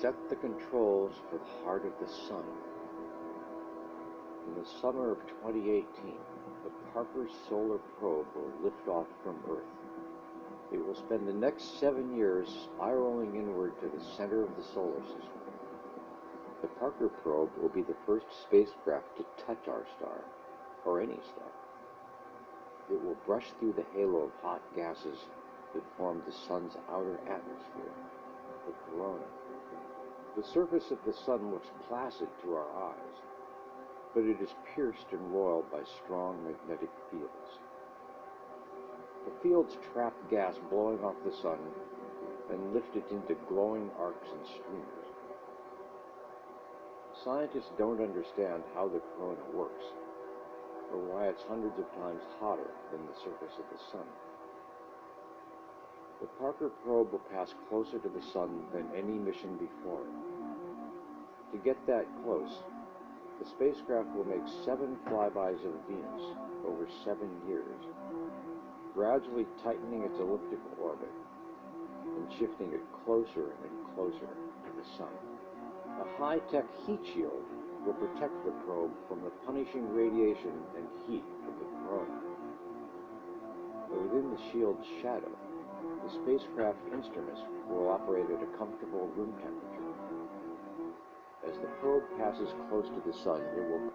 Set the controls for the heart of the sun. In the summer of 2018, the Parker Solar Probe will lift off from Earth. It will spend the next 7 years spiraling inward to the center of the solar system. The Parker Probe will be the first spacecraft to touch our star, or any star. It will brush through the halo of hot gases that form the sun's outer atmosphere, the corona. The surface of the sun looks placid to our eyes, but it is pierced and roiled by strong magnetic fields. The fields trap gas blowing off the sun and lift it into glowing arcs and streamers. Scientists don't understand how the corona works, or why it's hundreds of times hotter than the surface of the sun. The Parker Probe will pass closer to the sun than any mission before it. To get that close, the spacecraft will make 7 flybys of Venus over 7 years, gradually tightening its elliptical orbit and shifting it closer and closer to the sun. A high-tech heat shield will protect the probe from the punishing radiation and heat of the corona. But within the shield's shadow, the spacecraft instruments will operate at a comfortable room temperature. As the probe passes close to the sun, it will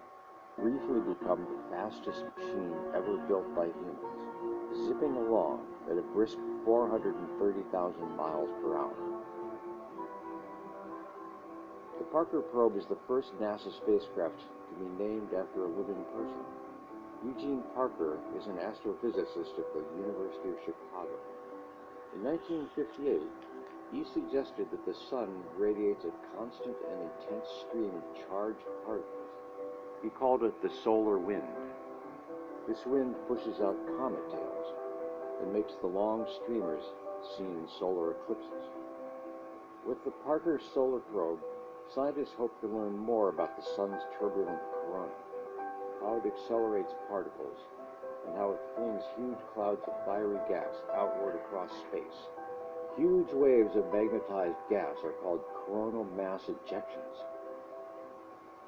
briefly become the fastest machine ever built by humans, zipping along at a brisk 430,000 miles per hour. The Parker Probe is the first NASA spacecraft to be named after a living person. Eugene Parker is an astrophysicist at the University of Chicago. In 1958, he suggested that the sun radiates a constant and intense stream of charged particles. He called it the solar wind. This wind pushes out comet tails and makes the long streamers seen in solar eclipses. With the Parker Solar Probe, scientists hope to learn more about the sun's turbulent corona, how it accelerates particles, and how it flings huge clouds of fiery gas outward across space. Huge waves of magnetized gas are called coronal mass ejections.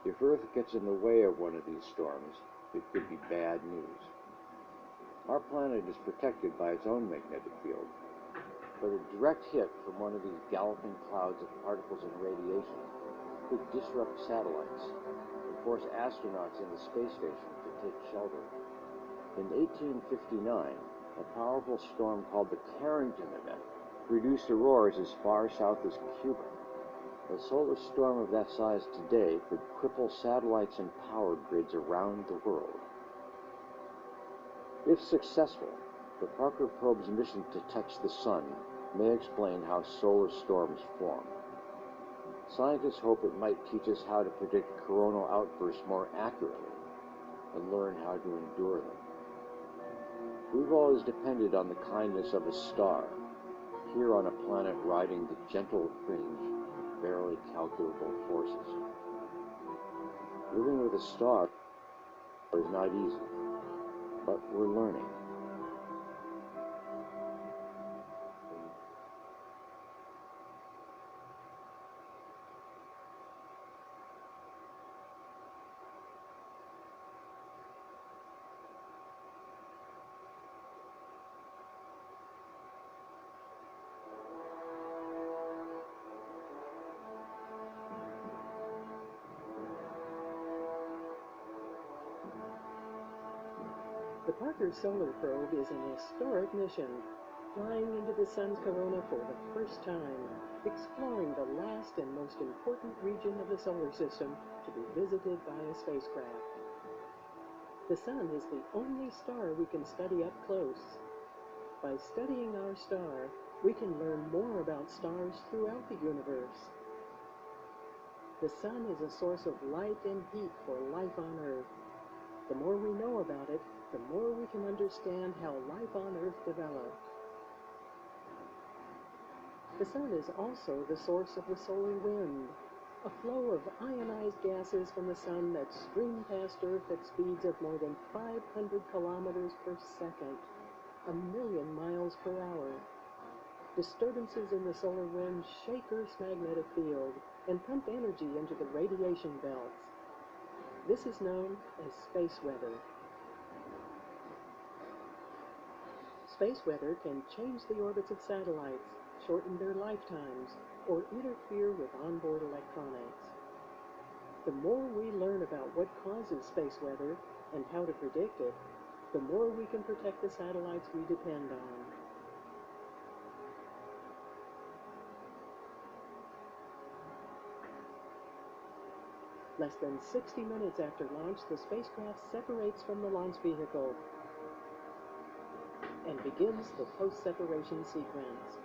If Earth gets in the way of one of these storms, it could be bad news. Our planet is protected by its own magnetic field, but a direct hit from one of these galloping clouds of particles and radiation could disrupt satellites and force astronauts in the space station to take shelter. In 1859, a powerful storm called the Carrington event produced auroras as far south as Cuba. A solar storm of that size today could cripple satellites and power grids around the world. If successful, the Parker Probe's mission to touch the sun may explain how solar storms form. Scientists hope it might teach us how to predict coronal outbursts more accurately and learn how to endure them. We've always depended on the kindness of a star, here on a planet riding the gentle fringe of barely calculable forces. Living with a star is not easy, but we're learning. The Parker Solar Probe is an historic mission, flying into the sun's corona for the first time, exploring the last and most important region of the solar system to be visited by a spacecraft. The sun is the only star we can study up close. By studying our star, we can learn more about stars throughout the universe. The sun is a source of light and heat for life on Earth. The more we know about it, the more we can understand how life on Earth developed. The sun is also the source of the solar wind, a flow of ionized gases from the sun that stream past Earth at speeds of more than 500 kilometers per second, 1,000,000 miles per hour. Disturbances in the solar wind shake Earth's magnetic field and pump energy into the radiation belts. This is known as space weather. Space weather can change the orbits of satellites, shorten their lifetimes, or interfere with onboard electronics. The more we learn about what causes space weather and how to predict it, the more we can protect the satellites we depend on. Less than 60 minutes after launch, the spacecraft separates from the launch vehicle and begins the post-separation sequence.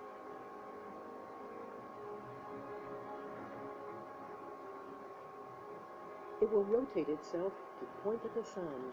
It will rotate itself to point at the sun